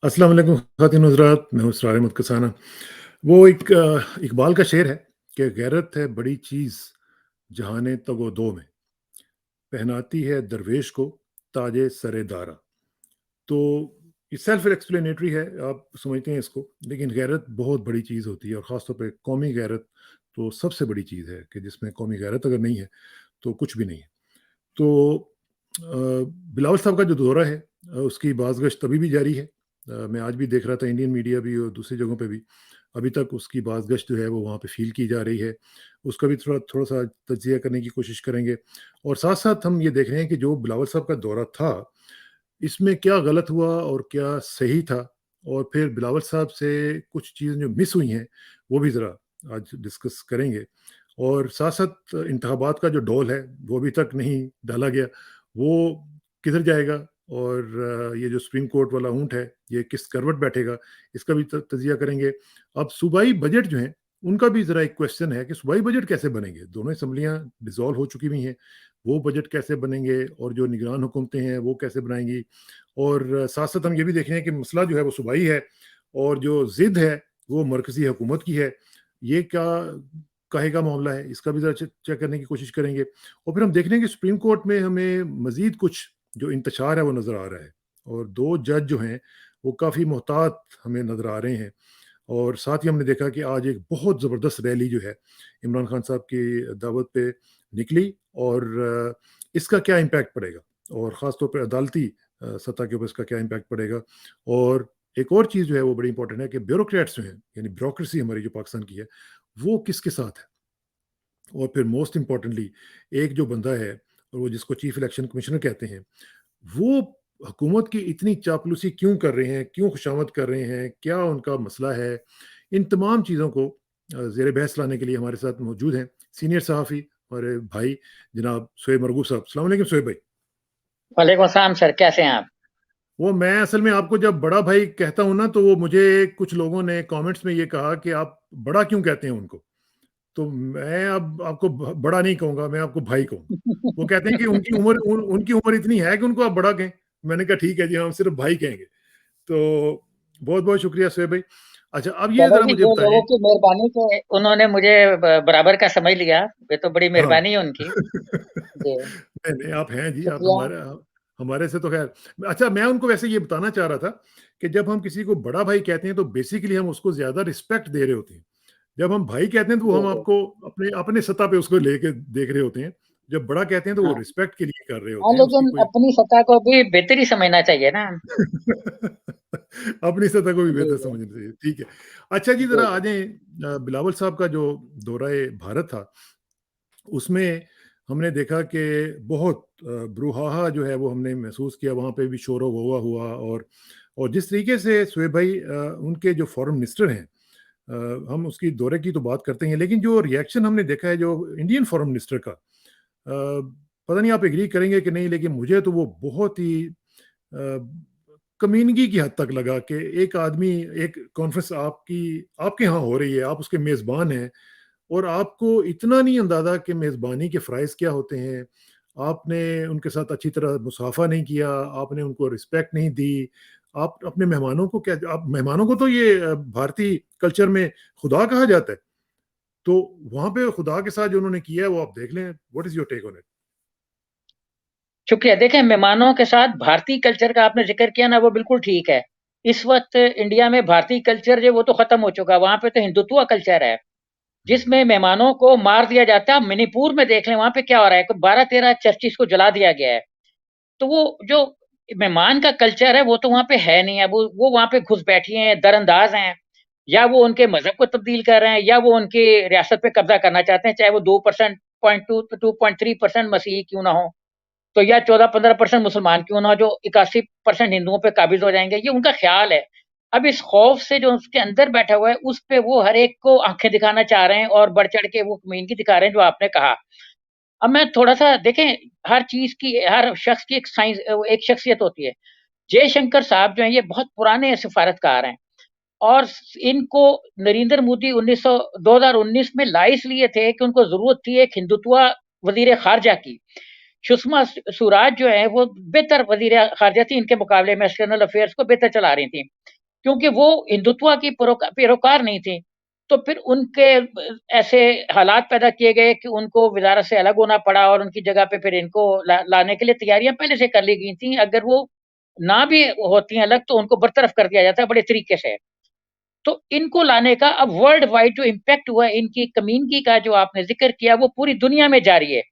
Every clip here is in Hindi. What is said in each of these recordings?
अस्सलाम वालेकुम ख़वातीन हज़रात, मैं हूँ इसरार अहमद कसाना। वो एक इकबाल का शेर है कि गैरत है बड़ी चीज़ जहाने तगो दो में, पहनाती है दरवेश को ताजे सरे दारा। तो ये सेल्फ एक्सप्लेनेटरी है, आप समझते हैं इसको, लेकिन गैरत बहुत बड़ी चीज़ होती है और ख़ास तौर पे कौमी गैरत तो सबसे बड़ी चीज़ है कि जिसमें कौमी गैरत अगर नहीं है, तो कुछ भी नहीं है। तो बिलावल साहब का जो दौरा है उसकी बाज़गश्त अभी भी जारी है। मैं आज भी देख रहा था इंडियन मीडिया भी और दूसरी जगहों पे भी, अभी तक उसकी बाज़गश्त जो है वो वहाँ पे फ़ील की जा रही है। उसका भी थोड़ा-सा तज्ज़िया करने की कोशिश करेंगे और साथ-साथ हम ये देख रहे हैं कि जो बिलावल साहब का दौरा था, इसमें क्या गलत हुआ और क्या सही था? और फिर बिलावल साहब से कुछ चीज़ें जो मिस हुई हैं, वो भी ज़रा आज डिस्कस करेंगे। और साथ-साथ इंतखाबात का जो डोल है, वो अभी तक नहीं डाला गया, वो किधर जाएगा? और ये जो सुप्रीम कोर्ट वाला ऊँट है, ये किस करवट बैठेगा? इसका भी त तज़िया करेंगे। अब सूबाई बजट जो हैं, उनका भी ज़रा एक क्वेश्चन है कि सूबाई बजट कैसे बनेंगे? दोनों असेंबलियाँ डिसॉल्व हो चुकी हुई हैं, वो बजट कैसे बनेंगे? और जो निगरान हुकूमतें हैं, वो कैसे बनाएँगी? और साथ-साथ हम ये भी देख रहे हैं कि मसला जो है वो सूबाई है और जो ज़िद है, वो मरकज़ी हुकूमत की है। ये क्या काहे का मामला है? इसका भी ज़रा चेक करने की कोशिश करेंगे और फिर हम देख रहे हैं कि सुप्रीम कोर्ट में हमें मज़ीद कुछ जो इंतशार है वो नज़र आ रहा है और 2 जज जो हैं, वो काफ़ी मोहतात हमें नज़र आ रहे हैं और साथ ही हमने देखा कि आज एक बहुत ज़बरदस्त रैली जो है, इमरान खान साहब की दावत पे निकली और इसका क्या इम्पैक्ट पड़ेगा और ख़ास तौर पे अदालती सतह के ऊपर इसका क्या इम्पैक्ट पड़ेगा और एक और चीज़ जो है वो बड़ी इंपॉर्टेंट है कि ब्यूरोक्रेट्स जो हैं, यानी ब्यूरोक्रेसी हमारी जो पाकिस्तान की है, वो किसके साथ है? और फिर मोस्ट इम्पोर्टेंटली एक जो बंदा है, और वो जिसको चीफ इलेक्शन कमिश्नर कहते हैं, वो हुकूमत की इतनी चापलूसी क्यों कर रहे हैं? क्यों खुशामद कर रहे हैं? क्या उनका मसला है? इन तमाम चीज़ों को ज़ेर बहस लाने के लिए हमारे साथ मौजूद हैं सीनियर सहाफ़ी हमारे भाई जनाब शोएब मरगूब साहब। अस्सलाम वालेकुम शोएब भाई। वालेकुम अस्सलाम सर, कैसे हैं आप? वो मैं असल में आपको जब बड़ा भाई कहता हूँ ना, तो वो मुझे कुछ लोगों ने कमेंट्स में ये कहा कि आप बड़ा क्यों कहते हैं उनको? तो मैं अब आपको बड़ा नहीं कहूँगा, मैं आपको भाई कहूँगा। वो कहते हैं कि उनकी उम्र इतनी है कि उनको आप बड़ा कहें। मैंने कहा ठीक है जी, हम सिर्फ़ भाई कहेंगे। तो बहुत-बहुत शुक्रिया शोएब भाई। अच्छा, अब ये चलो ज़रा जी, मुझे जो लोगों बताएँ। की मेहरबानी से उन्होंने मुझे बराबर का समझ लिया, ये तो बड़ी हाँ। मेहरबानी है उनकी। जी, नहीं, नहीं, आप हैं जी, आप शुक्रिया। हमारे से तो ख़ैर अच्छा, मैं उनको वैसे ये बताना चाह रहा था कि जब हम किसी को बड़ा भाई कहते हैं, तो बेसिकली हम उसको ज़्यादा रिस्पेक्ट दे रहे होते हैं। जब हम भाई कहते हैं, तो वो जी, हम जी। आपको अपने अपने सतह पे उसको लेके देख रहे होते हैं। जब बड़ा कहते हैं, तो वो हाँ, रिस्पेक्ट के लिए कर रहे हाँ, होते हैं, उसकी लेकिन कोई अपनी सत्ता को भी बेहतर ही समझना चाहिए ना। अपनी सतह को भी जी, बेहतर जी। समझना चाहिए, ठीक है। अच्छा जी, जी, ज़रा आ जी। जाएँ बिलावल साहब का जो दौरा-ए भारत था, उसमें हमने देखा कि बहुत ब्रूहाहा जो है वो हमने महसूस किया, वहाँ पे भी शोर-ओ-गुव्वा हुआ और जिस तरीके से शोएब भाई उनके जो फॉरेन मिनिस्टर हैं, हम उसकी दौरे की तो बात करते हैं, लेकिन जो रिएक्शन हमने देखा है जो इंडियन फॉरेन मिनिस्टर का, पता नहीं आप एग्री करेंगे कि नहीं, लेकिन मुझे तो वो बहुत ही कमीनगी की हद तक लगा कि एक आदमी, एक कॉन्फ्रेंस आपके यहाँ हो रही है, आप उसके मेज़बान हैं और आपको इतना नहीं अंदाज़ा कि मेज़बानी के फ़राइज़ क्या होते हैं। आपने उनके साथ अच्छी तरह मुसाफ़ा नहीं किया, आपने उनको रिस्पेक्ट नहीं दी। आप अपने मेहमानों को क्या, आप मेहमानों को तो ये भारतीय कल्चर में खुदा कहा जाता है। तो वहाँ पे खुदा के साथ जो उन्होंने किया है, वो आप देख लें। What is your take on it? शुक्रिया। देखें, मेहमानों के साथ भारतीय कल्चर का आपने ज़िक्र किया ना, वो बिल्कुल ठीक है। इस वक़्त इंडिया में भारतीय कल्चर जो वो तो खत्म हो चुका है, वहाँ पे तो हिंदुत्व कल्चर है, हुँ, जिसमें मेहमानों को मार दिया जाता है। आप मणिपुर में देख लें, वहाँ पे क्या हो रहा है, कोई 12-13 चर्चिज़ को जला दिया गया है। तो वो जो मेहमान का कल्चर है, वो तो वहाँ पे है नहीं है। वो वहाँ पे घुसपैठिए हैं, दरअंदाज़ हैं, या वो उनके मज़हब को तब्दील कर रहे हैं, या वो उनकी रियासत पे कब्ज़ा करना चाहते हैं, चाहे वो 2% 2.3% मसीही क्यों ना हो, तो या 14-15% मुसलमान क्यों ना हो, जो 81% हिंदुओं पे काबिज़ हो जाएँगे, ये उनका ख़्याल है। अब इस खौफ़ से जो उसके अंदर बैठा हुआ है, उस पे वो हर एक को आँखें दिखाना चाह रहे हैं और बढ़-चढ़ के वो कमीनगी दिखा रहे हैं, जो आपने कहा। अब मैं थोड़ा-सा देखें, हर चीज़ की, हर शख्स की एक शख्सियत होती है। जयशंकर साहब जो हैं, ये बहुत पुराने सिफ़ारतकार हैं और इनको नरेंद्र मोदी 2019 में ला इसलिए थे कि उनको ज़रूरत थी एक हिंदुत्व वज़ीर ख़ारिजा की। सुषमा स्वराज जो है वो बेहतर वज़ीर ख़ारिजा थी इनके मुकाबले में, एक्सटर्नल अफ़ेयर्स को बेहतर चला रही थी। क्योंकि वो हिंदुत्व की पैरोकार नहीं थी। तो फिर उनके ऐसे हालात पैदा किए गए कि उनको वज़ारत से अलग होना पड़ा और उनकी जगह पे फिर इनको लाने के लिए तैयारियाँ पहले से कर ली गई थी। अगर वो ना भी होती अलग तो उनको बरतरफ कर दिया जाता बड़े तरीके से। तो इनको लाने का अब वर्ल्ड वाइड जो इम्पैक्ट हुआ है इनकी कमीनगी का जो आपने ज़िक्र किया वो पूरी दुनिया में जारी है।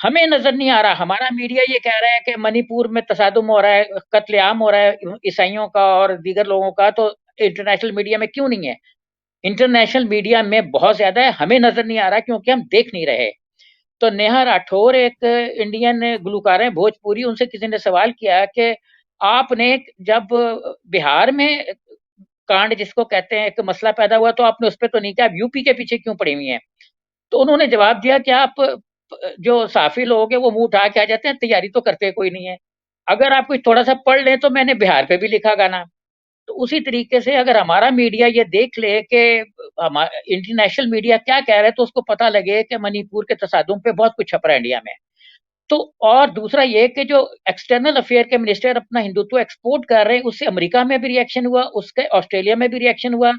हमें नज़र नहीं आ रहा, हमारा मीडिया ये कह रहा है कि मणिपुर में तसादुम हो रहा है, कत्लेआम हो रहा है ईसाइयों का और दीगर लोगों का, तो इंटरनेशनल मीडिया में क्यों नहीं है? इंटरनेशनल मीडिया में बहुत ज़्यादा है, हमें नज़र नहीं आ रहा क्योंकि हम देख नहीं रहे। तो नेहा राठौर एक इंडियन गुलकार हैं भोजपुरी, उनसे किसी ने सवाल किया कि आपने जब बिहार में कांड जिसको कहते हैं एक मसला पैदा हुआ तो आपने उस पे तो नहीं किया, आप यूपी के पीछे क्यों पड़ी हुई हैं? तो उन्होंने जवाब दिया कि आप जो साफ़ी लोग हैं वो मुँह उठा के आ जाते हैं, तैयारी तो करते कोई नहीं है। अगर आप कुछ थोड़ा-सा पढ़ लें तो मैंने बिहार पे भी लिखा गाना। तो उसी तरीके से अगर हमारा मीडिया ये देख ले कि हमा इंटरनेशनल मीडिया क्या कह रहा है तो उसको पता लगे कि मणिपुर के तसादुम पे बहुत कुछ छप रहा है इंडिया में। तो और दूसरा ये कि जो एक्सटर्नल अफेयर के मिनिस्टर अपना हिंदुत्व एक्सपोर्ट कर रहे हैं, उससे अमेरिका में भी रिएक्शन हुआ, उसके ऑस्ट्रेलिया में भी रिएक्शन हुआ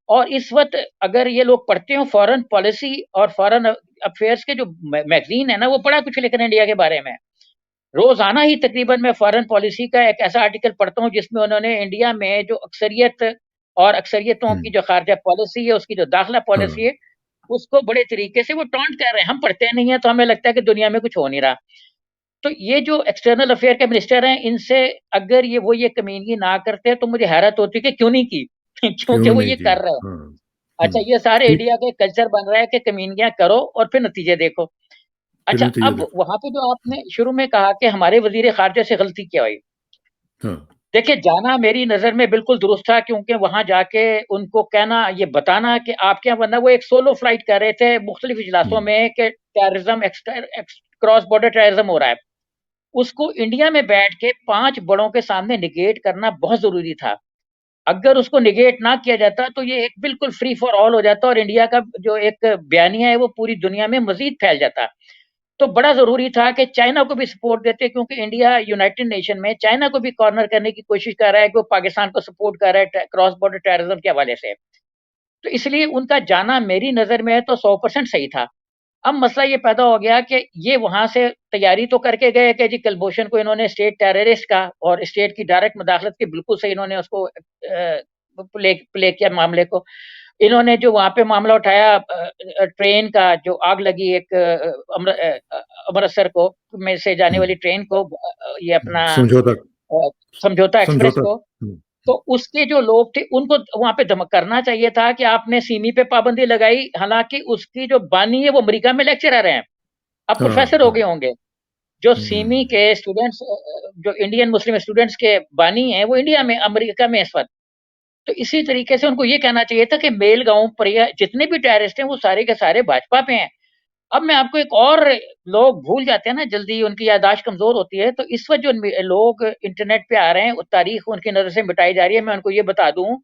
और इस वक़्त अगर ये लोग पढ़ते हो फॉरेन पॉलिसी और फॉरेन अफेयर्स के जो मैगज़ीन है ना, वो बड़ा कुछ लिख रहे हैं इंडिया के बारे में। रोज़ाना ही तकरीबन मैं फॉरेन पॉलिसी का एक ऐसा आर्टिकल पढ़ता हूँ जिसमें उन्होंने इंडिया में जो अक्सरियत और अक्सरियतों की हुँ, जो खारजा पॉलिसी है, उसकी जो दाखिला हाँ, पॉलिसी है, उसको बड़े तरीके से वो टॉन्ट कर रहे हैं। हम पढ़ते नहीं हैं तो हमें लगता है कि दुनिया में कुछ हो नहीं रहा। तो ये जो एक्सटर्नल अफेयर के मिनिस्टर हैं, इनसे अगर ये कमीनगी ना करते तो मुझे हैरत होती कि क्यों नहीं की? क्योंकि क्यों वो नहीं ये की? कर रहे हैं। हाँ, अच्छा, हुँ, ये सारे ठीक इंडिया का कल्चर बन रहा है कि कमीनियाँ करो और फिर नतीजे देखो। फिर अच्छा, नतीजे अब देखो। वहाँ पे जो हुँ, आपने शुरू में कहा कि हमारे वज़ीर ख़ारिजा से गलती क्या हुई? हाँ, देखिए, जाना मेरी नज़र में बिल्कुल दुरुस्त था क्योंकि वहाँ जाके उनको कहना, ये बताना कि आपके यहाँ, वरना वो एक सोलो फ्लाइट कर रहे थे मुख्तलिफ इजलासों हुँ, में कि टेररिज़्म क्रॉस बॉर्डर टेररिज़्म हो रहा है। उसको इंडिया में बैठ के 5 बड़ों के सामने नेगेट करना बहुत ज़रूरी था। अगर उसको नेगेट ना किया जाता तो ये एक बिल्कुल फ्री फॉर ऑल हो जाता और इंडिया का जो एक बयानिया है वो पूरी दुनिया में मज़ीद फैल जाता। तो बड़ा ज़रूरी था कि चाइना को भी सपोर्ट देते क्योंकि इंडिया यूनाइटेड नेशन में चाइना को भी कॉर्नर करने की कोशिश कर रहा है कि वो पाकिस्तान को सपोर्ट कर रहा है क्रॉस बॉर्डर टेररिज्म के हवाले से। तो इसलिए उनका जाना मेरी नज़र में तो 100% सही था। अब मसला ये पैदा हो गया कि ये वहाँ से तैयारी तो करके गए कि जी कुलभूषण को इन्होंने स्टेट टेररिस्ट का और स्टेट की डायरेक्ट मुदाखलत की बिल्कुल सही इन्होंने उसको प्ले प्ले किया मामले को। इन्होंने जो वहाँ पे मामला उठाया ट्रेन का जो आग लगी एक अमृतसर को में से जाने हुँ, वाली ट्रेन को ये हुँ, अपना समझौता समझौता एक्सप्रेस समझौता को, हुँ, तो उसके जो लोग थे उनको वहाँ पे दम करना चाहिए था कि आपने सिमी पे पाबंदी लगाई, हालाँकि उसकी जो बानी है वो अमेरिका में लेक्चरर हैं, अब हाँ, प्रोफ़ेसर हो गए हाँ, होंगे। जो सिमी हुँ, के स्टूडेंट्स जो इंडियन मुस्लिम स्टूडेंट्स के बानी हैं, वो इंडिया में अमेरिका में इस वक़्त। तो इसी तरीके से उनको ये कहना चाहिए था कि मेलगाँव, परिया जितने भी टेररिस्ट हैं वो सारे के सारे भाजपा पे हैं। अब मैं आपको एक और, लोग भूल जाते हैं ना जल्दी, उनकी याददाश्त कमज़ोर होती है, तो इस वक़्त जो लोग इंटरनेट पे आ रहे हैं, वो तारीख़ उनकी नज़र से मिटाई जा रही है। मैं उनको ये बता दूँ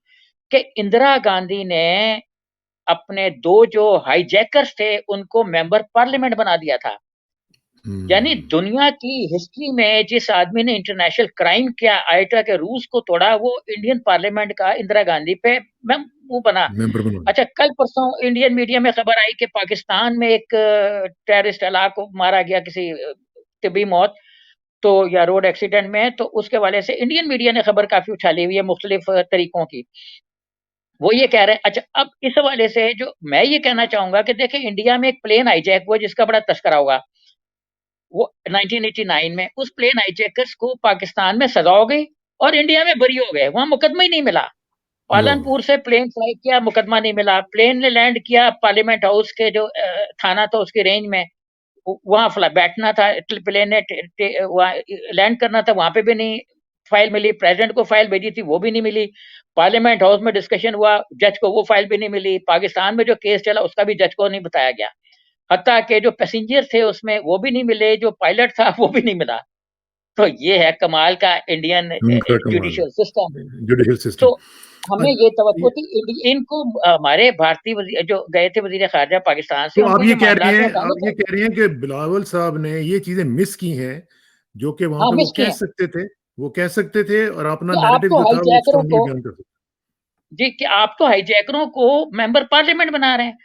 कि इंदिरा गांधी ने अपने 2 जो हाइजैकर्स थे, उनको मेंबर पार्लियामेंट बना दिया था। यानी हुँ, दुनिया की हिस्ट्री में जिस आदमी ने इंटरनेशनल क्राइम किया, आईटा के रूल्स को तोड़ा, वो इंडियन पार्लियामेंट का इंदिरा गांधी पे मैम वो बना। मेंबर बना अच्छा, कल-परसों इंडियन मीडिया में खबर आई कि पाकिस्तान में एक टेररिस्ट अला को मारा गया किसी तिब्बी मौत, तो या रोड एक्सीडेंट में, तो उसके हवाले से इंडियन मीडिया ने खबर काफ़ी उछाली हुई है मुख्तलिफ तरीकों की। वो ये कह रहे हैं, अच्छा अब इस हवाले से जो मैं ये कहना चाहूँगा कि देखिए इंडिया में एक प्लेन हाइजैक हुआ जिसका बड़ा तज़किरा होगा। वो 1989 में उस प्लेन हाइजैकर्स को पाकिस्तान में सज़ा हो गई और इंडिया में बरी हो गए, वहाँ मुकदमा ही नहीं मिला। वाह! पालनपुर से प्लेन फ्लाई किया, मुकदमा नहीं मिला। प्लेन ने लैंड किया पार्लियामेंट हाउस के जो थाना था उसकी रेंज में, वहाँ फ्ला बैठना था, प्लेन ने वहाँ लैंड करना था, वहाँ पे भी नहीं फाइल मिली। प्रेसिडेंट को फाइल भेजी थी, वो भी नहीं मिली। पार्लियामेंट हाउस में डिस्कशन हुआ, जज को वो फाइल भी नहीं मिली। पाकिस्तान में जो केस चला उसका भी जज को नहीं बताया गया। हत्ता के जो पैसेंजर थे उसमें वो भी नहीं मिले, जो पायलट था वो भी नहीं मिला। तो ये है कमाल का इंडियन उनका कमाल जुडिशियल सिस्टम। जुडिशियल तो सिस्टम। हमें अ, ये तवक्को ये थी इनको हमारे भारतीय जो गए थे वज़ीर ख़ारिजा पाकिस्तान से, तो उनको ये मामलात में उठाने आप ये थे। कह रही हैं कि बिलावल साहब ने ये चीज़ें मिस की हैं, जो कि वहाँ हाँ, पे मिस किए हैं वो कह सकते थे और अपना कि आप नैरेटिव तो जो था वो हाईजैकरों स्ट्रांगली को बयान कर सकते। जी, कि आप तो हाईजैकरों को मेंबर पार्लियामेंट बना रहे हैं।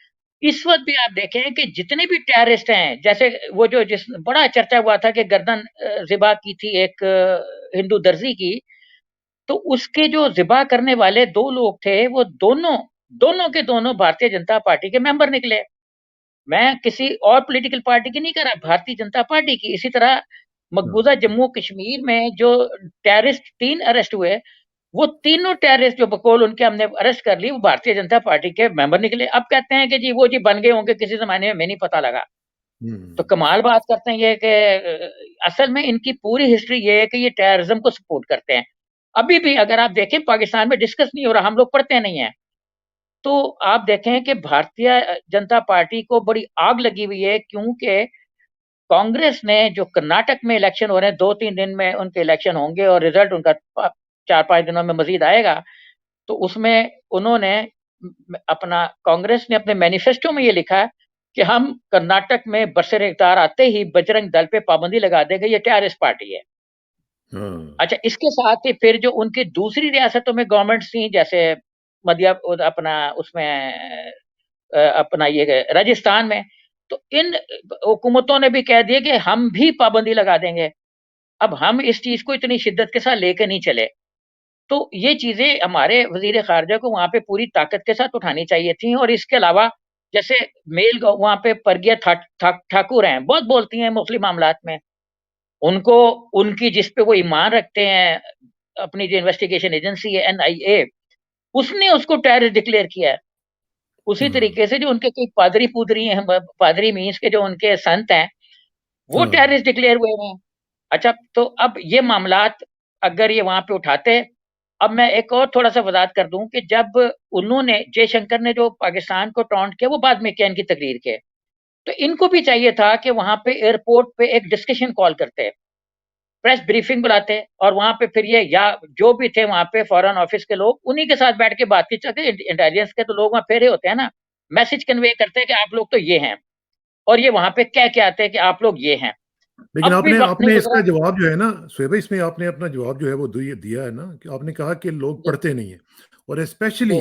इस वक़्त भी आप देखें कि जितने भी टेररिस्ट हैं, जैसे वो जो जिस बड़ा चर्चा हुआ था कि गर्दन ज़िबा की थी एक हिंदू दर्ज़ी की, तो उसके जो ज़िबा करने वाले 2 लोग थे, वो दोनों के दोनों भारतीय जनता पार्टी के मेंबर निकले। मैं किसी और पॉलिटिकल पार्टी की नहीं कह रहा, भारतीय जनता पार्टी की। इसी तरह हाँ, मकबूज़ा हाँ। जम्मू कश्मीर में जो टेररिस्ट 3 अरेस्ट हुए, वो तीनों टेररिस्ट जो बकौल उनके हमने अरेस्ट कर ली, वो भारतीय जनता पार्टी के मेंबर निकले। अब कहते हैं कि जी वो जी बन गए होंगे किसी ज़माने में, नहीं पता लगा। तो हुँ, कमाल बात करते हैं ये कि असल में इनकी पूरी हिस्ट्री ये है कि ये टेररिज़्म को सपोर्ट करते हैं। अभी भी अगर आप देखें पाकिस्तान में डिस्कस नहीं हो रहा, हम लोग पढ़ते नहीं हैं। तो आप देखें कि भारतीय जनता पार्टी को बड़ी आग लगी हुई है क्योंकि कांग्रेस ने जो कर्नाटक में इलेक्शन हो रहे हैं, 2-3 दिन में उनके इलेक्शन होंगे और रिज़ल्ट उनका 4-5 दिनों में मज़ीद आएगा। तो उसमें उन्होंने अपना कांग्रेस ने अपने मैनिफेस्टो में ये लिखा है कि हम कर्नाटक में बरसर-ए-इक़्तिदार आते ही बजरंग दल पे पाबंदी लगा देंगे, ये टेररिस्ट पार्टी है। हाँ, अच्छा, इसके साथ ही फिर जो उनकी दूसरी रियासतों में गवर्नमेंट्स थी जैसे मध्य अपना उसमें अपना ये राजस्थान में, तो इन हुकूमतों ने भी कह दिया कि हम भी पाबंदी लगा देंगे। अब हम इस चीज़ को इतनी शिद्दत के साथ लेके नहीं चले। तो ये चीज़ें हमारे वज़ीर ख़ारिजा को वहाँ पे पूरी ताकत के साथ उठानी चाहिए थी और इसके अलावा जैसे मेल गो वहाँ पे परगिया ठाकुर हैं, बहुत बोलती हैं मुस्लिम मामलात में। उनको उनकी जिस पे वो ईमान रखते हैं, अपनी जो इन्वेस्टिगेशन एजेंसी है एनआईए, उसने उसको टेररिस्ट डिक्लेयर किया है। उसी हाँ, तरीके से जो उनके कोई पादरी-पुदरी हैं, ब पादरी मीन्स के जो उनके संत हैं, वो हाँ, टेररिस्ट डिक्लेयर हुए हुए हैं। अच्छा, तो अब ये मामलात अगर ये वहाँ पे उठाते अब मैं एक और थोड़ा-सा वज़ाहत कर दूँ कि जब उन्होंने जयशंकर ने जो पाकिस्तान को टॉन्ट किया, वो बाद में किया इनकी तकरीर के। तो इनको भी चाहिए था कि वहाँ पे एयरपोर्ट पे एक डिस्कशन कॉल करते, प्रेस ब्रीफिंग बुलाते और वहाँ पे फिर ये या जो भी थे वहाँ पे फॉरेन ऑफिस के लोग, उन्हीं के साथ बैठ के बातचीत करके इंटेलिजेंस के तो लोग वहाँ फेरे होते हैं ना, मैसेज कन्वे करते हैं कि आप लोग तो ये हैं और ये वहाँ पे कह के आते हैं कि आप लोग ये हैं। लेकिन अब भी आपने वक़्त नहीं आपने इसका गुज़रा जवाब जो है ना, शोएब भाई, इसमें आपने अपना जवाब जो है वो दिया दिया है ना, कि आपने कहा कि लोग जी, पढ़ते नहीं हैं और जी, स्पेशली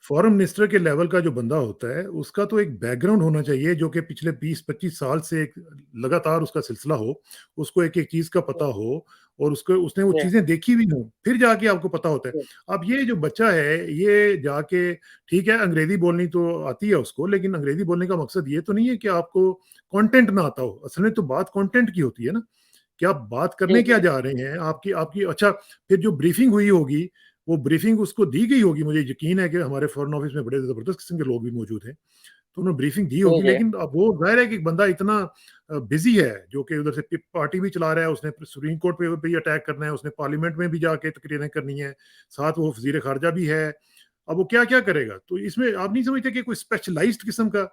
फॉरेन मिनिस्टर के लेवल का जो बंदा होता है, उसका तो एक बैकग्राउंड होना चाहिए जो कि पिछले 20-25 साल से एक लगातार उसका सिलसिला हो, उसको एक-एक चीज़ का जी, पता हो और उसको उसने वो जी, चीज़ें देखी भी हों, फिर जाके आपको पता होता है। जी, अब ये जो बच्चा है, ये जाके ठीक है, अंग्रेज़ी बोलनी तो आती है उसको, लेकिन अंग्रेज़ी बोलने का मकसद ये तो नहीं है कि आपको कंटेंट ना आता हो। असल में तो बात कंटेंट की होती है ना। कि आप बात जी, करने क्या जी, जा रहे हैं? आपकी आपकी अच्छा, फिर जो ब्रीफिंग हुई होगी, वो ब्रीफिंग उसको दी गई होगी, मुझे यकीन है कि हमारे फॉरेन ऑफिस में बड़े ज़बरदस्त किस्म के लोग भी मौजूद हैं। तो उन्होंने ब्रीफिंग दी जी, होगी, जी, लेकिन अब वो ज़ाहिर है कि एक बंदा इतना बिज़ी है, जो कि उधर से पार्टी भी चला रहा है, उसने सुप्रीम कोर्ट पे भी अटैक करना है, उसने पार्लियामेंट में भी जाके तकरीरें करनी है, साथ वो वज़ीर ख़ारिजा भी है। अब वो क्या-क्या करेगा? तो इसमें आप नहीं समझते कि कोई स्पेशलाइज़्ड किस्म का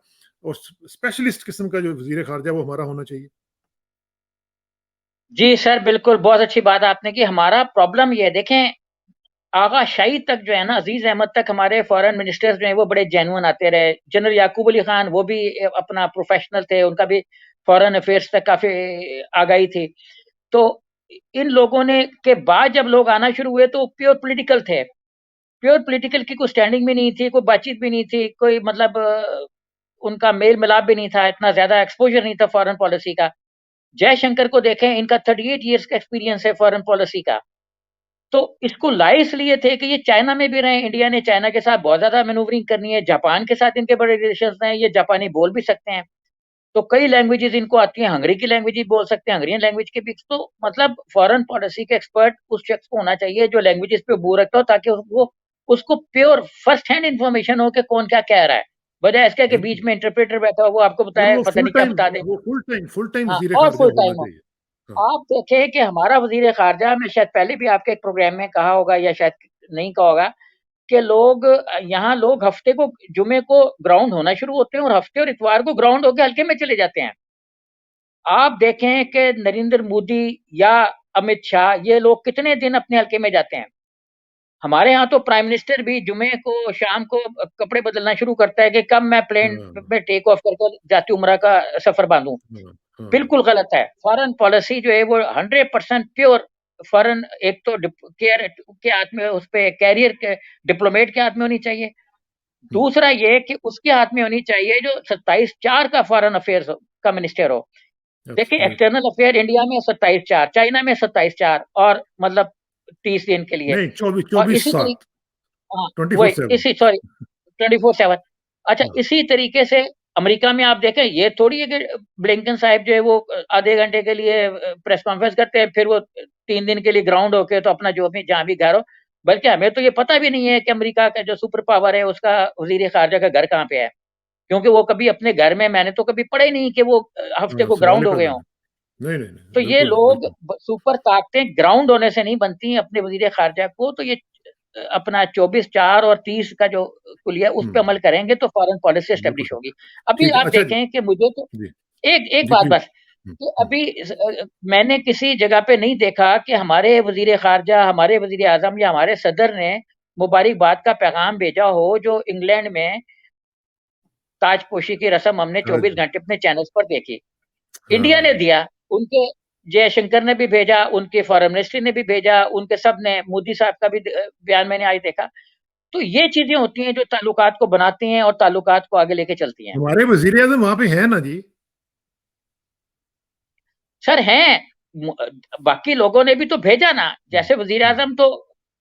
और स्पेशलिस्ट किस्म का जो वज़ीर ख़ारिजा है, वो हमारा होना चाहिए? जी सर, बिल्कुल, बहुत अच्छी बात आपने की। हमारा प्रॉब्लम ये है, देखें, आगा शाही तक जो है ना, अज़ीज़ अहमद तक हमारे फॉरेन मिनिस्टर्स जो हैं, वो बड़े जेन्युइन आते रहे। जनरल याकूब अली खान, वो भी अपना प्रोफ़ेशनल थे, उनका भी फॉरेन अफ़ेयर्स तक काफ़ी आगाही थी। तो इन लोगों ने के बाद जब लोग आना शुरू हुए, तो प्योर पॉलिटिकल थे। प्योर पॉलिटिकल की कोई स्टैंडिंग भी नहीं थी, कोई बातचीत भी नहीं थी, कोई मतलब उनका मेल-मिलाप भी नहीं था, इतना ज़्यादा एक्सपोज़र नहीं था फॉरेन पॉलिसी का। जयशंकर को देखें, इनका 38 इयर्स का एक्सपीरियंस है फॉरेन पॉलिसी का। तो इसको लाए इसलिए थे कि ये चाइना में भी रहे, इंडिया ने चाइना के साथ बहुत ज़्यादा मैन्यूवरिंग करनी है, जापान के साथ इनके बड़े रिलेशंस हैं, ये जापानी बोल भी सकते हैं। तो कई लैंग्वेजेज़ इनको आती हैं, हंगरी की लैंग्वेज भी बोल सकते हैं, हंगरियन लैंग्वेज के भी तो मतलब फॉरेन पॉलिसी के एक्सपर्ट उस शख्स को होना चाहिए जो लैंग्वेजेज़ पे अबूर रखता हो ताकि वो उसको प्योर फर्स्ट हैंड इन्फॉर्मेशन हो कि कौन क्या कह रहा है। बजाए इसके कि बीच बिल्कुल। में इंटरप्रेटर बैठा हो, वो आपको और बताए पता नहीं क्या बता दे। फुल टाइम हाँ, वज़ीर और ख़ारिजा फुल होना टाइम हो। चाहिए। हाँ, आप देखें कि हमारा वज़ीर ख़ारिजा मैं शायद पहले भी आपके एक प्रोग्राम में कहा होगा या शायद नहीं कहा होगा कि लोग यहाँ लोग हफ़्ते को जुमे को ग्राउंड होना शुरू होते हैं और हफ़्ते और इतवार को ग्राउंड होके हल्के में चले जाते हैं। आप देखें कि नरेंद्र मोदी या अमित शाह ये लोग कितने दिन अपने हल्के में जाते हैं। हमारे यहाँ तो प्राइम मिनिस्टर भी जुमे को शाम को कपड़े बदलना शुरू करता है कि कब मैं प्लेन हाँ, में टेक ऑफ करके जाती उम्रा का सफर बांधूं। हाँ, हाँ, बिल्कुल गलत है। फॉरेन पॉलिसी जो है वो 100% प्योर फॉरेन, एक तो केयर के हाथ में, उस पे कैरियर के डिप्लोमेट के हाथ में होनी चाहिए। हुँ, दूसरा ये कि उसके हाथ में होनी चाहिए जो 27/4 का फॉरेन अफेयर्स का मिनिस्टर हो। देखिए एब्सोल्युटली। एक्सटर्नल अफेयर इंडिया में 27/4, चाइना में 27/4 और मतलब 30 दिन के लिए। नहीं, 24 और इसी तरीके, 24/7 हाँ, वही 24/7। इसी सॉरी 24/7। अच्छा, हाँ, इसी तरीके से अमेरिका में आप देखें, ये थोड़ी है कि ब्लिंकन साहब जो है वो आधे घंटे के लिए प्रेस कॉन्फ्रेंस करते हैं, फिर वो 3 दिन के लिए ग्राउंड होके तो अपना जो भी जहाँ भी घर हो। बल्कि हमें तो ये पता भी नहीं है कि अमेरिका का जो सुपर पावर है उसका वज़ीर ख़ारिजा का घर कहाँ पे है? क्योंकि वो कभी अपने घर में, मैंने तो कभी पढ़ा ही नहीं कि वो हफ़्ते हाँ, को सवाल ग्राउंड ही हो गए पैदा हों। नहीं। नहीं, नहीं, नहीं, तो ये बिल्कुल नहीं, लोग बिल्कुल। सुपर ताकतें ग्राउंड होने से नहीं बनती अपने वजीर खारजा को, तो ये अपना 24/4 और 30 का जो कुलिया उस हुँ, पे अमल करेंगे तो फॉरेन पॉलिसी बिल्कुल एस्टेब्लिश ठीक। होगी। अभी ठीक है, आप अच्छा जी। देखें कि मुझे तो जी, एक एक जी बात प्लीज़। बस, हुँ, कि हुँ, अभी मैंने किसी जगह पे नहीं देखा कि हमारे वजीर खारजा, हमारे वजीर आजम या हमारे सदर ने मुबारकबाद का पैगाम भेजा हो जो इंग्लैंड में ताजपोशी की रस्म हमने हाँ 24 जी, घंटे अपने चैनल्स पर देखी। इंडिया ने हाँ। दिया, उनके जयशंकर ने भी भेजा, उनके फॉरेन मिनिस्ट्री ने भी भेजा, उनके सब ने, मोदी साहब का भी बयान मैंने आज देखा। तो ये चीज़ें होती हैं जो ताल्लुकात को बनाती हैं और ताल्लुकात को आगे लेके चलती हैं। हमारे वज़ीर-ए-आज़म वहाँ पे हैं ना जी। सर हैं, बाकी लोगों ने भी तो भेजा ना, हुँ, जैसे हुँ, वज़ीर-ए-आज़म तो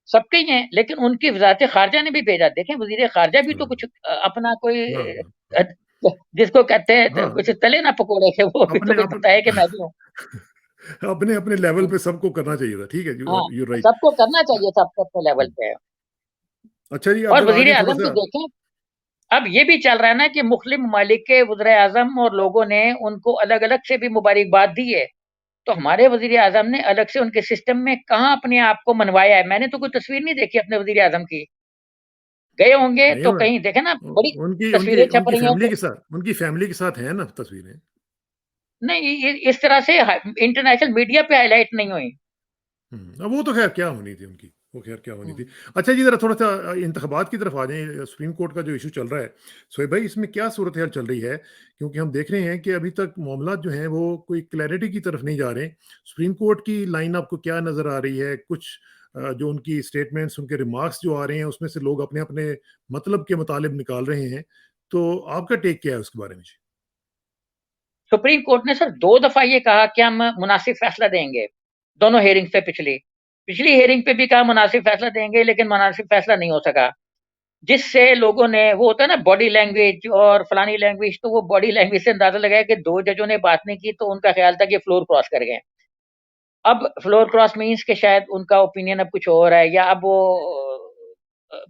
सबके ही हैं, लेकिन उनकी वज़ारत-ए-ख़ारिजा ने भी भेजा। देखें वज़ीर-ए-ख़ारिजा भी तो हाँ, कुछ अपना कोई हाँ, हाँ, हाँ। अ, जिसको कहते हैं हाँ, कुछ तले ना पकोड़े के, वो भी तो अपने कुछ अप बताए कि मैं भी हूँ। अपने-अपने लेवल पे सबको करना चाहिए था। ठीक है, हाँ, यू आर राइट। सबको करना चाहिए था अपने अपने लेवल हुँ, पे। अच्छा जी, और अब वज़ीर आगे आज़म की थोड़ा-सा। देखें, अब ये भी चल रहा है ना कि मुस्लिम ममालिक के वज़ीर आज़म और लोगों ने उनको अलग-अलग से भी मुबारकबाद दी है। तो हमारे वज़ीर आज़म ने अलग से उनके सिस्टम में कहाँ अपने आप को मनवाया है? मैंने तो कोई तस्वीर नहीं देखी अपने वज़ीर आज़म की। गए होंगे नहीं, तो कहीं देखे ना, उ बड़ी उनकी उनकी तस्वीरें छप उनकी रही हैं फैमिली कि के साथ हैं ना तस्वीरें। नहीं, ये इस तरह से इंटरनेशनल मीडिया पे हाइलाइट नहीं हुई। हुँ, अब वो तो ख़ैर क्या होनी थी उनकी, वो ख़ैर क्या होनी हुँ। थी। अच्छा जी, ज़रा थोड़ा-सा इंतख़ाबात की तरफ आ जाएँ, सुप्रीम कोर्ट का जो इश्यू चल रहा है, सोहेब भाई इसमें क्या सूरत-ए-हाल चल रही है? क्योंकि हम देख रहे हैं कि अभी तक मामलात जो हैं वो कोई क्लैरिटी की तरफ नहीं जा रहे हैं। सुप्रीम कोर्ट की लाइन आपको क्या नज़र आ रही है? कुछ जो उनकी स्टेटमेंट्स, उनके रिमार्क्स जो आ रहे हैं, उसमें से लोग अपने-अपने मतलब के मतलब निकाल रहे हैं। तो आपका टेक क्या है उसके बारे में? जी। सुप्रीम कोर्ट ने सर 2 दफ़ा ये कहा कि हम मुनासिब फैसला देंगे, दोनों हियरिंग्स पे पिछली। पिछली हियरिंग पे भी कहा मुनासिब फैसला देंगे, लेकिन मुनासिब फैसला नहीं हो सका। जिससे लोगों ने, वो होता है ना बॉडी लैंग्वेज और फलानी लैंग्वेज, तो वो बॉडी लैंग्वेज से अंदाज़ा लगाया कि 2 जजों ने बात नहीं की, तो उनका ख़्याल था कि फ्लोर क्रॉस कर गए। अब फ्लोर क्रॉस मीन्स कि शायद उनका ओपिनियन अब कुछ और है, या अब वो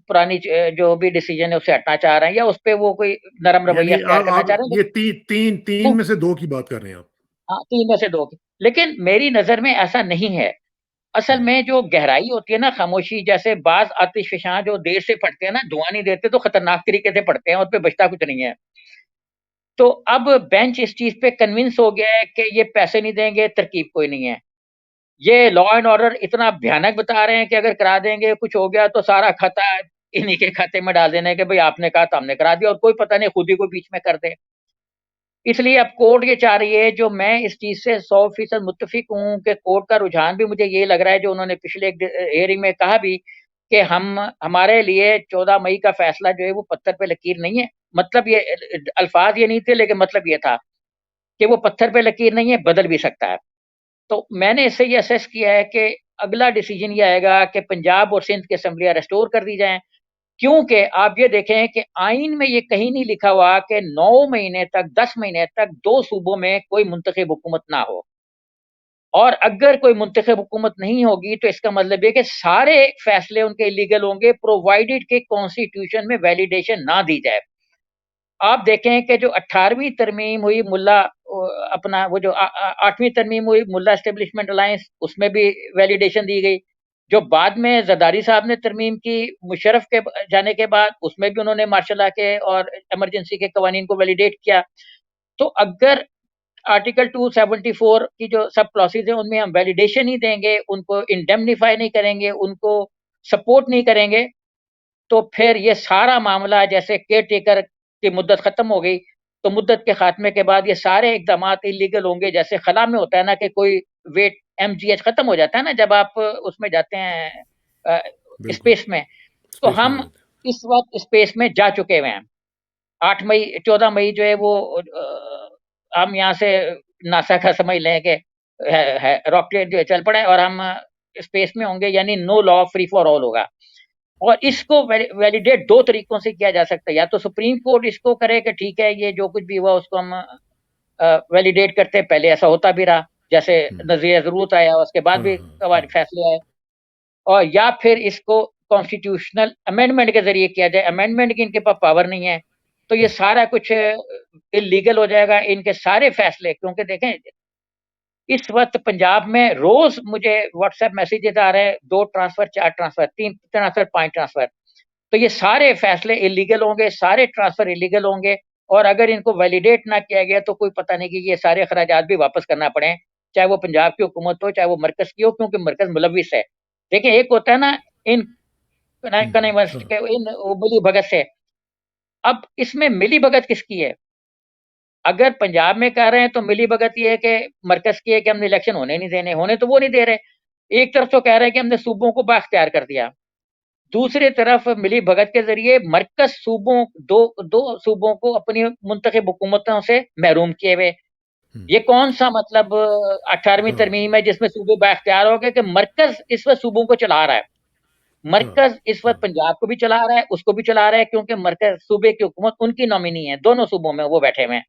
पुरानी जो भी डिसीज़न है उससे हटना चाह रहे हैं, या उसपे वो कोई नरम रवैया यानी इख्तियार करना आप चाह रहे हैं। ये 3 लेकिन में से 2 की बात कर रहे हैं आप? हाँ, 3 में से 2 की। लेकिन मेरी नज़र में ऐसा नहीं है। असल हुँ। में जो गहराई होती है ना, खामोशी, जैसे बाज़ आतिशफ़शां जो देर से फटते हैं ना, धुआँ नहीं देते तो खतरनाक तरीके से फटते हैं, उस पे बचता कुछ नहीं है। तो अब बेंच इस चीज़ पे कन्विंस हो गया है कि ये पैसे नहीं देंगे, तरकीब कोई नहीं है। ये लॉ एंड ऑर्डर इतना भयानक बता रहे हैं कि अगर करा देंगे, कुछ हो गया तो सारा खाता इन्हीं के खाते में डाल देना है कि भई आपने कहा तो हमने करा दिया, और कोई पता नहीं खुद ही कोई बीच में कर दे। इसलिए अब कोर्ट ये चाह रही है, जो मैं इस चीज़ से 100% मुत्तफ़िक हूँ कि कोर्ट का रुझान भी मुझे ये लग रहा है, जो उन्होंने पिछले एक हियरिंग में कहा भी कि हम, हमारे लिए 14 मई का फ़ैसला जो है वो पत्थर पे लकीर नहीं है। मतलब ये अल्फ़ाज़ ये नहीं थे, लेकिन मतलब ये था कि वो पत्थर पे लकीर नहीं है, बदल भी सकता है। तो मैंने इससे ये असेस किया है कि अगला डिसीज़न ये आएगा कि पंजाब और सिंध की असेंबलियाँ रिस्टोर कर दी जाएँ। क्योंकि आप ये देखें कि आइन में ये कहीं नहीं लिखा हुआ कि 9 महीने तक, 10 महीने तक 2 सूबों में कोई मुंतखब हुकूमत ना हो। और अगर कोई मुंतखब हुकूमत नहीं होगी, तो इसका मतलब ये कि सारे फैसले उनके इल्लीगल होंगे, प्रोवाइडेड कि कॉन्स्टिट्यूशन में वैलिडेशन ना दी जाए। आप देखें कि जो 18वीं तरमीम हुई मुल्ला, अपना वो जो 8वीं तरमीम हुई मुल्ला एस्टेब्लिशमेंट अलायंस, उसमें भी वैलिडेशन दी गई। जो बाद में ज़रदारी साहब ने तरमीम की मुशर्रफ के जाने के बाद, उसमें भी उन्होंने मार्शल लॉ के और इमरजेंसी के कवानीन को वैलिडेट किया। तो अगर आर्टिकल 274 की जो सब क्लॉज़ेज़ हैं, उनमें हम वैलिडेशन ही देंगे, उनको इंडेमनिफाई नहीं करेंगे, उनको सपोर्ट नहीं करेंगे, तो फिर ये सारा मामला जैसे केयरटेकर की मुद्दत खत्म हो गई, तो मुद्दत के खात्मे के बाद ये सारे इक़दामात इल्लीगल होंगे। जैसे खला में होता है ना कि कोई वेट एमजीएच खत्म हो जाता है ना जब आप उसमें जाते हैं अ, बिल्कुल, स्पेस में, तो स्पेस में आ हम जाते इस वक़्त स्पेस में जा चुके हुए हैं। 8 मई 14 मई जो है वो हम यहाँ से नासा का समझ लें कि है रॉकेट जो है चल पड़ा है और हम स्पेस में होंगे, यानी no law free for all होगा। और इसको वैलिडेट 2 तरीकों से किया जा सकता है, या तो सुप्रीम कोर्ट इसको करे कि ठीक है ये जो कुछ भी हुआ उसको हम वैलिडेट करते हैं, पहले ऐसा होता भी रहा, जैसे हैं। नज़रिया ज़रूरत आया उसके बाद हाँ, भी हाँ, कई बार हाँ। फैसले आए। और या फिर इसको कॉन्स्टिट्यूशनल अमेंडमेंट के ज़रिए किया जाए, अमेंडमेंट की इनके पास पावर नहीं है, तो ये हुँ, सारा कुछ इल्लीगल हो जाएगा, इनके सारे फैसले। क्योंकि देखें, इस वक़्त पंजाब में रोज़ मुझे व्हाट्सएप मैसेजेस आ रहे हैं, 2 ट्रांसफ़र, 4 ट्रांसफ़र, 3 ट्रांसफ़र, 5 ट्रांसफ़र। तो ये सारे फैसले इल्लीगल होंगे, सारे ट्रांसफ़र इल्लीगल होंगे, और अगर इनको वैलिडेट ना किया गया तो कोई पता नहीं कि ये सारे खराजात भी वापस करना पड़े, चाहे वो पंजाब की हुकूमत हो, चाहे वो मरकज़ की हो, क्योंकि मरकज़ मुलव्विस है। देखिए, एक होता है ना इन हुँ, कनिवर्स हाँ, के इन मिली-भगत से, अब इसमें मिली-भगत किसकी है? अगर पंजाब में कह रहे हैं तो मिली-भगत ये है कि मरकज़ की है कि हमने इलेक्शन होने नहीं देने, होने तो वो नहीं दे रहे। एक तरफ तो कह रहे हैं कि हमने सूबों को बाइख्तियार कर दिया। दूसरी तरफ मिली-भगत के ज़रिए मरकज़ सूबों 2 सूबों को अपनी मुंतखब हुकूमतों से महरूम किए हुए। हुँ, ये कौन-सा मतलब 18वीं हाँ, तरमीम है जिसमें सूबे बाइख्तियार हो गए कि मरकज़ इस वक़्त सूबों को चला रहा है। हाँ, मरकज़ इस वक़्त हाँ, पंजाब को भी चला रहा है, उसको भी चला रहा है, क्योंकि मरकज़ सूबे की हुकूमत उनकी नॉमिनी है, दोनों सूबों में वो बैठे हुए हैं।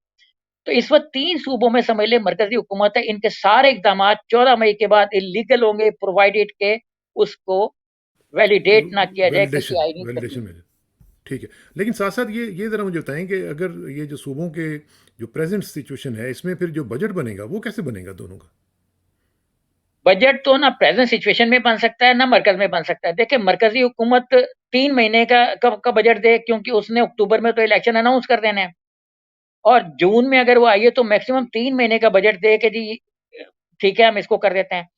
तो इस वक़्त 3 सूबों में समझ लें मरकज़ी हुकूमत है, इनके सारे इक़दामात 14 मई के बाद इल्लीगल होंगे, प्रोवाइडेड के उसको वैलिडेट ना किया जाए किसी वैलिडेशन आईनी वैलिडेशन तरमीम। में ठीक है। लेकिन साथ-साथ ये ज़रा मुझे बताएँ कि अगर ये जो सूबों के जो प्रेज़ेंट सिचुएशन है, इसमें फिर जो बजट बनेगा, वो कैसे बनेगा दोनों का? बजट तो ना प्रेज़ेंट सिचुएशन में बन सकता है, ना मरकज़ में बन सकता है। देखिए, मरकज़ी हुकूमत 3 महीने का बजट दे, क्योंकि उसने अक्टूबर में तो इलेक्शन अनाउंस कर देने हैं, और जून में अगर वो आई है तो मैक्सिमम 3 महीने का बजट दे कि जी ठीक है, हम इसको कर देते हैं।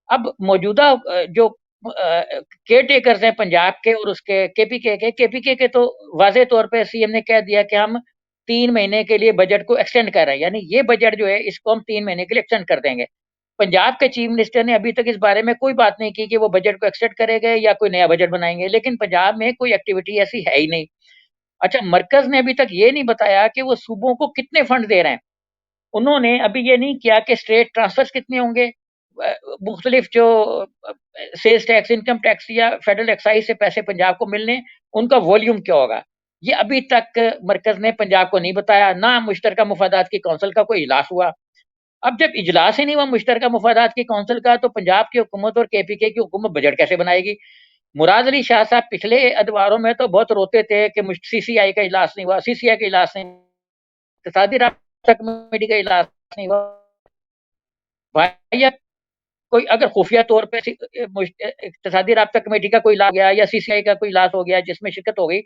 अब मौजूदा जो केयरटेकर्स हैं पंजाब के और उसके केपीके के तो वाज़ेह तौर पे सीएम ने कह दिया कि हम 3 महीने के लिए बजट को एक्सटेंड कर रहे हैं, यानी ये बजट जो है इसको हम 3 महीने के लिए एक्सटेंड कर देंगे। पंजाब के चीफ मिनिस्टर ने अभी तक इस बारे में कोई बात नहीं की कि वो बजट को एक्सटेंड करेंगे या कोई नया बजट बनाएँगे, लेकिन पंजाब में कोई एक्टिविटी ऐसी है ही नहीं। अच्छा, मरकज़ ने अभी तक ये नहीं बताया कि वो सूबों को कितने फंड दे रहे हैं। उन्होंने अभी ये नहीं किया कि स्टेट ट्रांसफर्स कितने होंगे, मुख्तलिफ जो सेल्स टैक्स, इनकम टैक्स या फेडरल एक्साइज़ से पैसे पंजाब को मिलने, उनका वॉल्यूम क्या होगा? ये अभी तक मरकज़ ने पंजाब को नहीं बताया, ना मुश्तरका मुफ़ादात की काउंसिल का कोई इजलास हुआ। अब जब इजलास ही नहीं हुआ मुश्तरका मुफ़ादात की काउंसिल का, तो पंजाब की हुकूमत और केपीके की हुकूमत बजट कैसे बनाएगी? मुराद अली शाह साहब पिछले अदवारों में तो बहुत रोते थे कि सीसीआई का इजलास नहीं हुआ, सीसीआई का इजलास नहीं, इत्तेहादी राब्ता कमेटी का इजलास नहीं हुआ। भाई, कोई अगर खुफिया तौर पे इत्तेहादी राब्ता कमेटी का कोई इजलास हो गया या सीसीआई का कोई इजलास हो गया जिसमें शिरकत हो गई,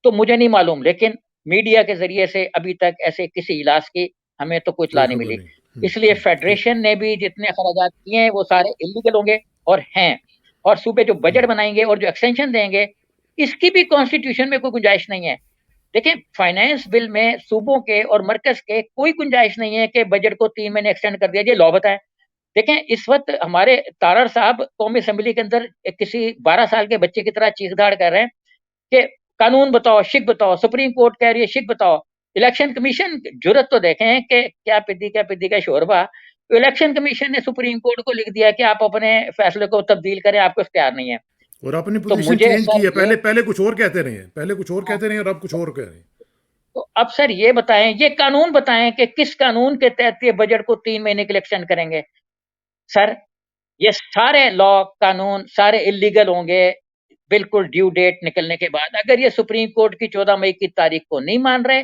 तो मुझे नहीं मालूम, लेकिन मीडिया के ज़रिए से अभी तक ऐसे किसी इजलास की हमें तो कोई कोई इत्तला नहीं खबर मिली। नहीं। हुँ, इसलिए हुँ, ठीक। फेडरेशन ने भी जितने अखराजात किए हैं वो सारे इल्लीगल होंगे और हैं। और सूबे जो हुँ, बजट बनाएँगे और जो एक्सटेंशन देंगे, इसकी भी कॉन्स्टिट्यूशन में कोई गुंजाइश नहीं है। देखिए, फाइनेंस बिल में सूबों के और मरकज़ के कोई गुंजाइश नहीं है कि बजट को 3 महीने एक्सटेंड कर दिया जाए, लॉ बताएँ। देखें, इस वक़्त हमारे तारड़ साहब कौमी असेंबली के अंदर किसी 12 साल के बच्चे की तरह चीख-दाड़ कर रहे हैं कि कानून बताओ, शिक बताओ, सुप्रीम कोर्ट कह रही है शिक बताओ। इलेक्शन कमीशन जुर्रत तो देखें कि क्या पिद्दी का शोरबा। तो इलेक्शन कमीशन ने सुप्रीम कोर्ट को लिख दिया कि आप अपने फैसले को तब्दील करें, आपको इख्तियार नहीं है। और आपने तो पोज़ीशन मुझे चेंज की सर है, ये पहले पहले कुछ और कहते रहे हैं, पहले कुछ और हाँ, कहते रहे हैं और अब कुछ और कह रहे हैं। तो अब सर ये बताएँ, ये कानून बताएँ कि किस कानून के तहत ये बजट को 3 महीने के लिए एक्सटेंड करेंगे? सर, ये सारे लॉ, कानून सारे इल्लीगल होंगे, बिल्कुल ड्यू डेट निकलने के बाद। अगर ये सुप्रीम कोर्ट की 14 मई की तारीख को नहीं मान रहे,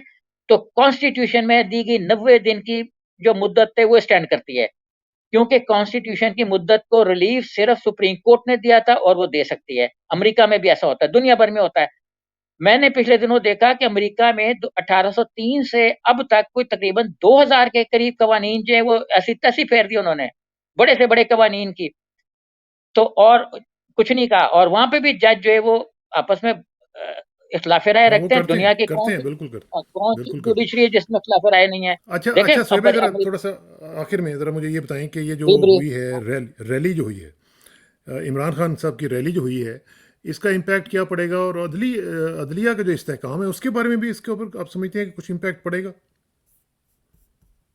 तो कॉन्स्टिट्यूशन में दी गई 90 दिन की जो मुद्दत है, वो स्टैंड करती है। क्योंकि कॉन्स्टिट्यूशन की मुद्दत को रिलीफ सिर्फ़ सुप्रीम कोर्ट ने दिया था और वो दे सकती है। अमेरिका में भी ऐसा होता है, दुनिया भर में होता है। मैंने पिछले दिनों देखा कि अमेरिका में 1803 से अब तक कोई तकरीबन 2000 के करीब कवानीन जो है वो ऐसी-तैसी फेर दी उन्होंने, बड़े से बड़े कवानीन की। तो और कुछ नहीं कहा और वहाँ पे भी जज जो है वो आपस में इख्तिलाफ राय हाँ, वो रखते हैं। दुनिया की करते हैं, बिल्कुल कौन सी बिल्कुल करते हैं। जुडिशरी है जिसमें इख्तिलाफ राय नहीं है? अच्छा देखें अच्छा अब सोहेब भाई, बड़े ज़रा अमेरिका थोड़ा सा आखिर में ज़रा मुझे ये बताएं कि ये जो जी, हुई है रैली जो हुई है, इमरान खान साहब की रैली जो हुई है, इसका इम्पैक्ट क्या पड़ेगा? और अदलिया का जो इस्तेहकाम है उसके बारे में भी इसके ऊपर आप समझते हैं कि कुछ इम्पैक्ट पड़ेगा?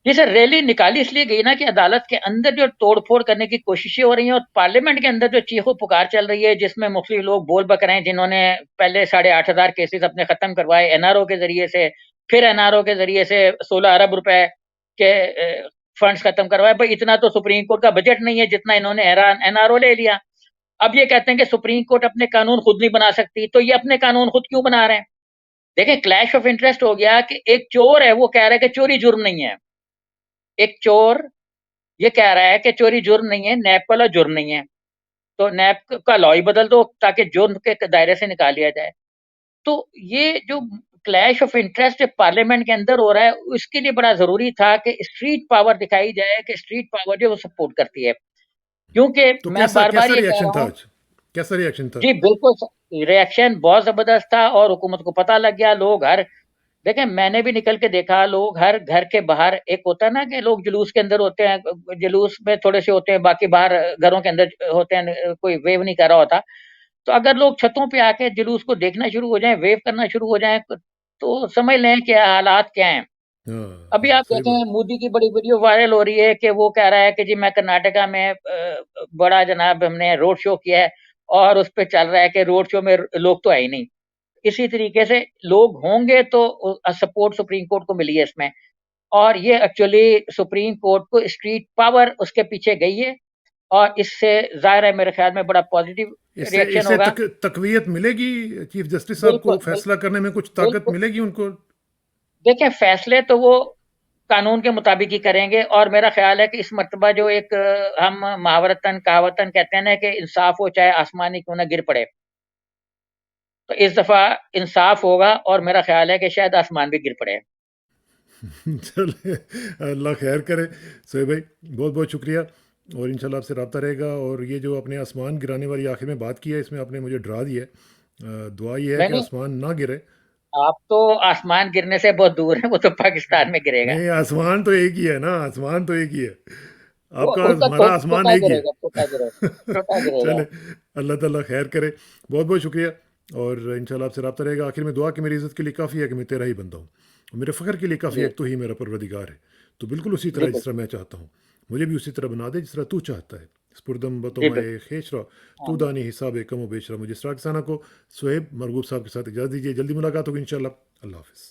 जी सर, रैली निकाली इसलिए गई ना कि अदालत के अंदर जो तोड़-फोड़ करने की कोशिशें हो रही हैं और पार्लियामेंट के अंदर जो चीखो-पुकार चल रही है, जिसमें मुख्तलिफ लोग बोल बक रहे हैं, जिन्होंने पहले 8,500 केसेज़ अपने खत्म करवाए एनआरओ के ज़रिए से, फिर एनआरओ के ज़रिए से 16 अरब रुपए के फंड्स खत्म करवाए। भई इतना तो सुप्रीम कोर्ट का बजट नहीं है जितना इन्होंने एनआरओ ले लिया। अब ये कहते हैं कि सुप्रीम कोर्ट अपने कानून खुद नहीं बना सकती, तो ये अपने कानून खुद क्यों बना रहे हैं? देखें क्लैश ऑफ इंटरेस्ट हो गया कि एक चोर है, वो कह रहा है कि चोरी जुर्म नहीं है। एक चोर ये कह रहा है कि चोरी जुर्म नहीं है, नैप वाला जुर्म नहीं है। तो नैप का लॉ ही बदल दो ताकि जुर्म के दायरे से निकाल लिया जाए। तो ये जो क्लैश ऑफ इंटरेस्ट पार्लियामेंट के अंदर हो रहा है, उसके लिए बड़ा ज़रूरी था कि स्ट्रीट पावर दिखाई जाए कि स्ट्रीट पावर जो है वो सपोर्ट करती है। क्योंकि तो मैं कैसा बार-बार कैसा ये कह रिएक्शन रहा था हूँ आज? कैसा रिएक्शन था? जी, बिल्कुल रिएक्शन बहुत ज़बरदस्त था और हुकूमत को पता लग गया, लोग हर देखें मैंने भी निकल के देखा लोग हर घर के बाहर एक होता है ना कि लोग जुलूस के अंदर होते हैं, जुलूस में थोड़े से होते हैं, बाकी बाहर घरों के अंदर होते हैं, कोई वेव नहीं कर रहा होता। तो अगर लोग छतों पे आके जुलूस को देखना शुरू हो जाएँ, वेव करना शुरू हो जाएँ, तो समझ लें कि हालात क्या हैं। हाँ अभी हाँ, आप सही बात। देखें मोदी की बड़ी वीडियो वायरल हो रही है कि वो कह रहा है कि जी मैं कर्नाटका में बड़ा जनाब हमने रोड शो किया है और उस पे चल रहा है कि रोड शो में लोग तो है ही नहीं। इसी तरीके से लोग होंगे तो सपोर्ट सुप्रीम कोर्ट को मिली है इसमें और ये एक्चुअली सुप्रीम कोर्ट को स्ट्रीट पावर उसके पीछे गई है और इससे ज़ाहिर है मेरे ख्याल में बड़ा पॉजिटिव इससे रिएक्शन इससे होगा। तकवीत मिलेगी चीफ जस्टिस साहब को? बिल्कुल, फैसला करने में कुछ ताकत बिल्कुल। मिलेगी उनको? देखिए फैसले तो वो कानून के मुताबिक ही करेंगे और मेरा ख्याल है कि इस मर्तबा जो एक हम मुहावरतन कहावतन कहते हैं ना कि इंसाफ हो चाहे आसमान ही क्यों ना गिर पड़े। तो इस दफ़ा इंसाफ होगा और मेरा ख्याल है कि शायद आसमान भी गिर पड़े। चले, अल्लाह खैर करे। सोहेब भाई, बहुत बहुत शुक्रिया, और इंशाल्लाह आपसे रब्ता रहेगा। और ये जो आपने आसमान गिराने वाली आखिर में बात की है, इसमें आपने मुझे डरा दिया है। दुआ ये है नहीं, कि नहीं, आसमान ना गिरे। आप तो आसमान गिरने से बहुत दूर हैं, वो तो पाकिस्तान में गिरेगा। नहीं, आसमान तो एक ही है ना, आसमान तो एक ही है। वो आपका उसका हमारा आसमान छोटा एक ही है। गिरेगा, छोटा गिरेगा, छोटा गिरेगा। चले, अल्लाह ताला खैर करे। बहुत बहुत शुक्रिया, और इंशाल्लाह आपसे रब्ता रहेगा। आखिर में दुआ कि मेरी इज़्ज़त के लिए काफ़ी है कि मैं तेरा ही बंदा हूँ, और मेरे फ़ख्र के लिए काफ़ी है जी, कि तू ही मेरा परवरदिगार है। तो बिल्कुल उसी जी तरह जिस तरह बिल्कुल, मैं चाहता हूँ, मुझे भी उसी तरह बना दे जिस तरह तू चाहता है। स्पुरदम जी बतोमाए बिल्कुल। खेशरा, तू हाँ। दानी हिसाब कम व बेशरा। मुझे इसरार किसाना को सोहेब मरगूब साहब के साथ इजाज़त दीजिए। जल्दी मुलाकात होगी इंशाल्लाह। अल्लाह हाफ़िज़।